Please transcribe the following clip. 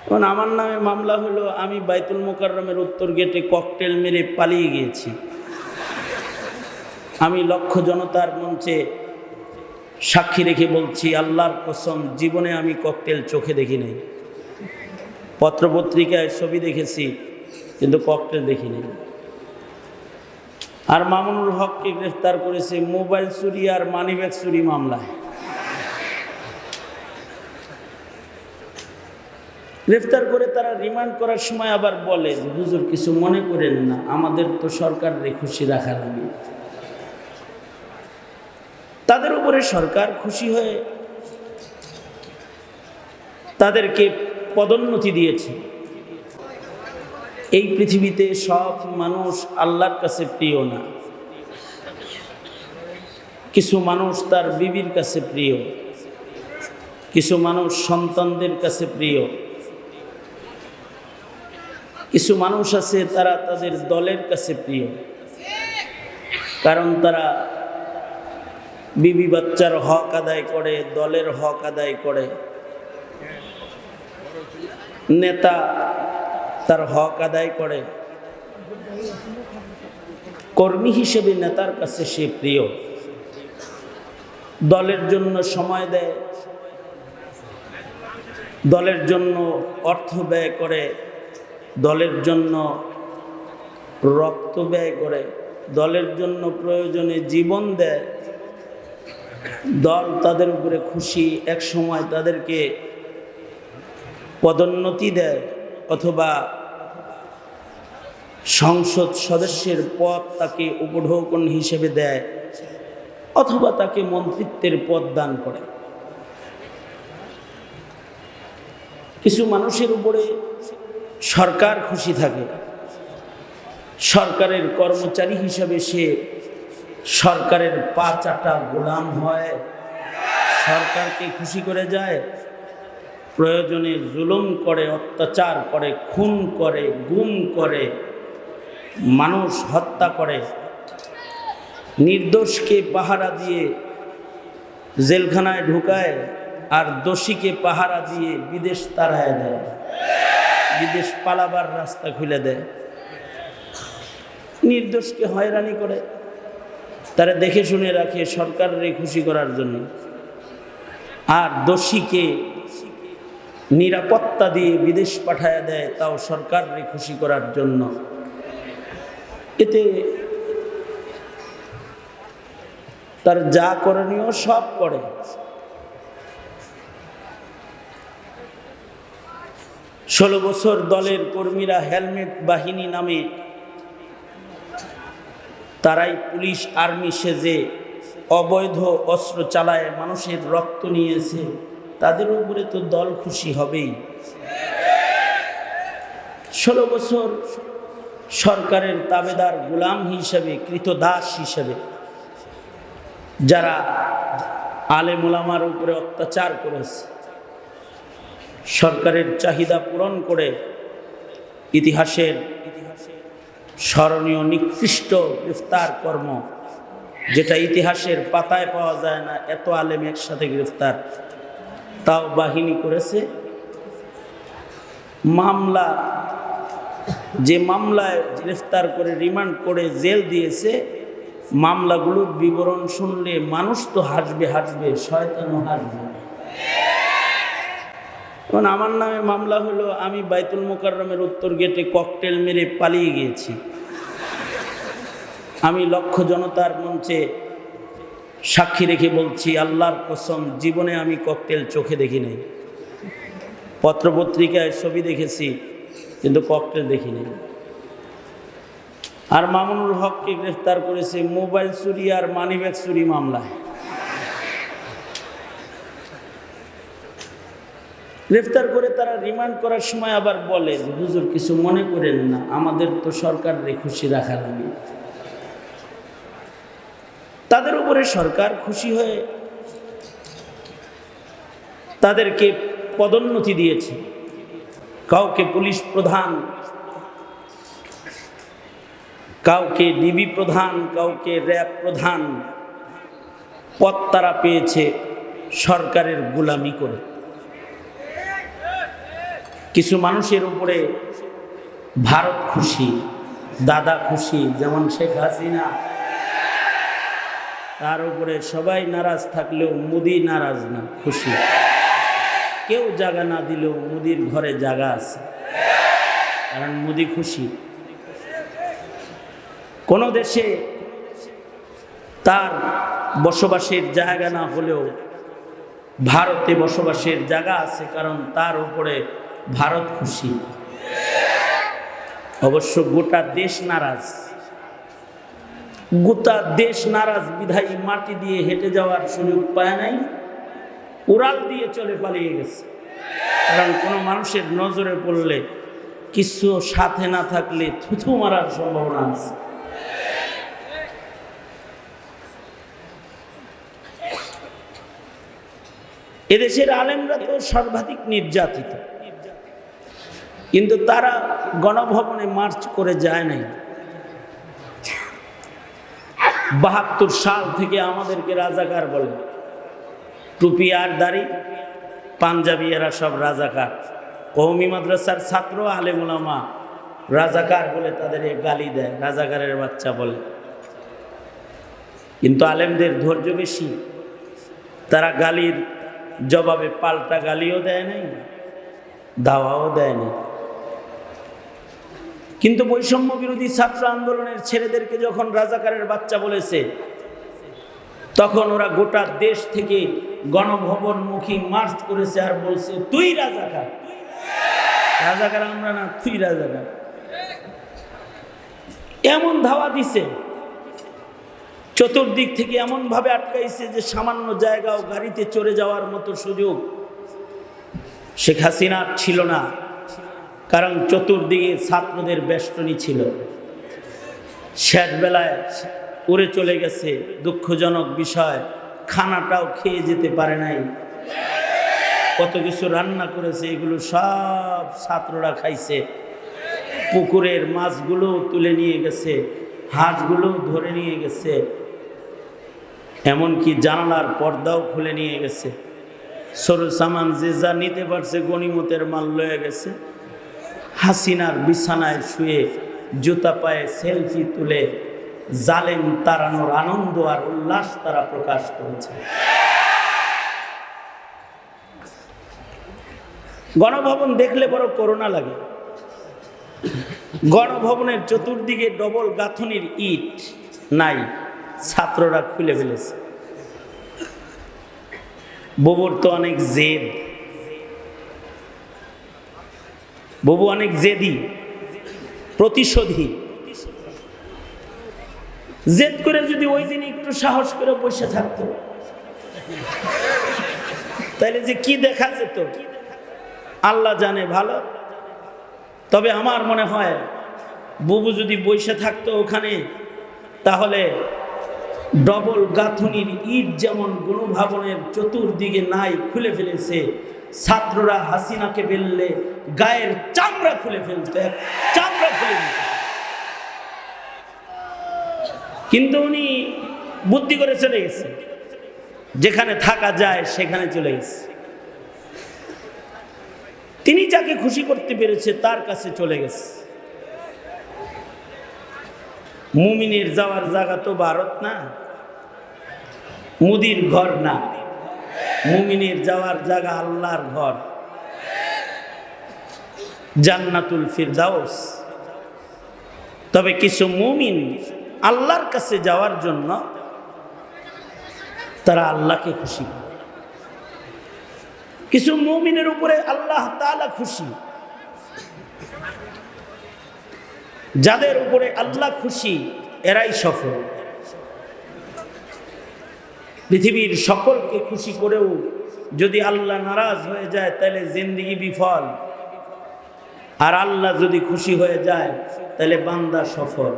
এখন আমার নামে মামলা হলো, আমি বাইতুল মোকাররমের উত্তর গেটে ককটেল মেরে পালিয়ে গিয়েছি। আমি লক্ষ জনতার মঞ্চে সাক্ষী রেখে বলছি, আল্লাহর কসম, জীবনে আমি ককটেল চোখে দেখি নাই। পত্রপত্রিকায় ছবি দেখেছি, কিন্তু ককটেল দেখি নাই। আর মামুনুল হককে গ্রেফতার করেছে মোবাইল চুরি আর মানিব্যাগ চুরি মামলায়। গ্রেফতার করে তারা রিমান্ড করার সময় আবার বলে যে, হুজুর কিছু মনে করেন না, আমাদের তো সরকারের খুশি রাখা লাগে। তাদের উপরে সরকার খুশি হয়ে তাদেরকে পদোন্নতি দিয়েছে। এই পৃথিবীতে সব মানুষ আল্লাহর কাছে প্রিয় না। কিছু মানুষ তার বিবির কাছে প্রিয়, কিছু মানুষ সন্তানদের কাছে প্রিয়, কিছু মানুষ আছে তারা তাদের দলের কাছে প্রিয়, কারণ তারা বিবি বাচ্চার হক আদায় করে, দলের হক আদায় করে। নেতা তার হক আদায় করে, কর্মী হিসেবে নেতার কাছে সে প্রিয়। দলের জন্য সময় দেয়, দলের জন্য অর্থ ব্যয় করে, দলের জন্য রক্ত ব্যয় করে, দলের জন্য প্রয়োজনে জীবন দেয়। দল তাদের উপরে খুশি, এক সময় তাদেরকে পদোন্নতি দেয়, অথবা সংসদ সদস্যের পদ তাকে উপঢৌকন হিসেবে দেয়, অথবা তাকে মন্ত্রিত্বের পদ দান করে। কিছু মানুষের উপরে সরকার খুশি থাকে, সরকারের কর্মচারী হিসাবে সে সরকারের পা চাটা গোলাম হয়, সরকারকে খুশি করে যায়। প্রয়োজনে জুলুম করে, অত্যাচার করে, খুন করে, গুম করে, মানুষ হত্যা করে, নির্দোষকে পাহারা দিয়ে জেলখানায় ঢুকায়, আর দোষীকে পাহারা দিয়ে বিদেশ তাড়ায় দেয়, বিদেশ পালাবার রাস্তা খুলে দেয়। নির্দোষকে হয়রানি করে, তারা দেখে শুনে রাখে সরকারের খুশি করার জন্য, আর দোষীকে নিরাপত্তা দিয়ে বিদেশ পাঠায় দেয়, তাও সরকারের খুশি করার জন্য। এতে তার যা করণীয় সব করে। ষোলো বছর দলের কর্মীরা হেলমেট বাহিনী নামে, তারাই পুলিশ আর্মি সেজে অবৈধ অস্ত্র চালায়, মানুষের রক্ত নিয়েছে, তাদের উপরে তো দল খুশি হবেই। 16 বছর সরকারের তাবেদার গোলাম হিসেবে, কৃতদাস হিসেবে যারা আলেম ওলামার উপরে অত্যাচার করেছে, সরকারের চাহিদা পূরণ করে ইতিহাসের স্মরণীয় নিকৃষ্ট গ্রেফতার কর্ম, যেটা ইতিহাসের পাতায় পাওয়া যায় না, এত আলেম একসাথে গ্রেফতার, তাও বাহিনী করেছে। মামলা, যে মামলায় গ্রেফতার করে রিমান্ড করে জেল দিয়েছে, মামলাগুলোর বিবরণ শুনলে মানুষ তো হাসবে হাসবে, শয়তানও হাসবে। এখন আমার নামে মামলা হলো, আমি বাইতুল মোকাররমের উত্তর গেটে ককটেল মেরে পালিয়ে গিয়েছি। আমি লক্ষ জনতার মঞ্চে সাক্ষী রেখে বলছি, আল্লাহর কসম, জীবনে আমি ককটেল চোখে দেখি নাই। পত্রপত্রিকায় ছবি দেখেছি, কিন্তু ককটেল দেখি নাই। আর মামুনুল হককে গ্রেফতার করেছে মোবাইল চুরি আর মানিব্যাগ চুরি মামলায়। গ্রেফতার করে তারা রিমান্ড করার সময় আবার বলে যে, হুজুর কিছু মনে করেন না, আমাদের তো সরকারের খুশি রাখা লাগে। তাদের উপরে সরকার খুশি হয়ে তাদেরকে পদোন্নতি দিয়েছে। কাউকে পুলিশ প্রধান, কাউকে ডিবি প্রধান, কাউকে র্যাব প্রধান পদ তারা পেয়েছে সরকারের গোলামি করে। কিছু মানুষের উপরে ভারত খুশি, দাদা খুশি, যেমন শেখ হাসিনা, তার উপরে সবাই নারাজ থাকলেও মোদি নারাজ না, খুশি। কেউ জায়গা না দিলেও মোদির ঘরে জায়গা আছে, কারণ মোদি খুশি। কোন দেশে তার বসবাসের জায়গা না হলেও ভারতে বসবাসের জায়গা আছে, কারণ তার উপরে ভারত খুশি। অবশ্য গোটা দেশ নারাজ, গোটা দেশ নারাজ বিধায়ী মাটি দিয়ে হেঁটে যাওয়ার সুযোগ পায় নাই, উড়াল দিয়ে চলে পালিয়ে গেছে। কারণ কোনো মানুষের নজরে পড়লে, কিছু সাথে না থাকলে থুথু মারার সম্ভাবনা আছে। এদেশের আলেমরা তো সর্বাধিক নির্যাতিত, কিন্তু তারা গণভবনে মার্চ করে যায় নাই। ৭২ সাল থেকে আমাদেরকে রাজাকার বলে, টুপি আর দাড়ি, পাঞ্জাবি, এরা সব রাজাকার। কওমি মাদ্রাসার ছাত্র আলেম উলামা রাজাকার বলে তাদের গালি দেয়, রাজাকারের বাচ্চা বলে। কিন্তু আলেমদের ধৈর্য বেশি, তারা গালির জবাবে পাল্টা গালিও দেয় নাই, দাওয়াও দেয় নাই। কিন্তু বৈষম্য বিরোধী ছাত্র আন্দোলনের ছেলেদেরকে যখন রাজাকারের বাচ্চা বলেছে, তখন ওরা গোটা দেশ থেকে গণভবনমুখী মার্চ করেছে আর বলছে, তুই রাজাকার। রাজাকার আমরা না, তুই রাজাকার। এমন ধাওয়া দিছে, চতুর্দিক থেকে এমন ভাবে আটকাইছে যে সামান্য জায়গাও গাড়িতে চড়ে যাওয়ার মতো সুযোগ শেখ হাসিনার ছিল না, কারণ চতুর্দিকে ছাত্রদের বেষ্টনী ছিল। শেষ বেলায় উড়ে চলে গেছে, দুঃখজনক বিষয়, খানাটাও খেয়ে যেতে পারে নাই। কত কিছু রান্না করেছে, এগুলো সব ছাত্ররা খাইছে। পুকুরের মাছগুলো তুলে নিয়ে গেছে, হাঁসগুলো ধরে নিয়ে গেছে, এমনকি জানালার পর্দাও খুলে নিয়ে গেছে। সরু সামান যে যা নিতে পারছে গনিমতের মাল লয়ে গেছে। হাসিনার বিছানায় শুয়ে জুতা পায়ে সেলফি তুলে জালেম তাড়ানোর আনন্দ আর উল্লাস তারা প্রকাশ করেছে। গণভবন দেখলে বড় করুণা লাগে। গণভবনের চতুর্দিকে ডবল গাঁথনির ইট নাই, ছাত্ররা খুলে ফেলেছে। বুবুর তো অনেক জেদ, বুবু অনেক জেদি, প্রতিশোধী। জেদ করে যদি ওই দিন একটু সাহস করে বসে থাকতো, তাইলে যে কি দেখা যেত আল্লাহ জানে ভালো। তবে আমার মনে হয় বুবু যদি বসে থাকতো ওখানে, তাহলে ডবল গাঁথনির ইট যেমন গণভবনের চতুর্দিকে নাই, খুলে ফেলেছে। ছাত্ররা হাসিনাকে বেললে গায়ের চামড়া খুলে ফেলতো, চামড়া খুলে দিত। কিন্তু উনি বুদ্ধি করে চলে গেছে, যেখানে থাকা যায় সেখানে চলে গেছে। তিনি যাকে খুশি করতে পেরেছে তার কাছে চলে গেছে। মুমিনের যাওয়ার জায়গা তো ভারত না, মুদির ঘর না। মুমিনের যাওয়ার জায়গা আল্লাহর ঘর, জান্নাতুল ফিরদাউস। তবে কিছু মুমিন আল্লাহর কাছে যাওয়ার জন্য তারা আল্লাহকে খুশি করে। কিছু মুমিনের উপরে আল্লাহ তাআলা খুশি। যাদের উপরে আল্লাহ খুশি এরাই সফল। পৃথিবীর সকলকে খুশি করেও যদি আল্লাহ নারাজ হয়ে যায় তাহলে জিন্দেগি বিফল। আর আল্লাহ যদি খুশি হয়ে যায় তাহলে বান্দা সফল।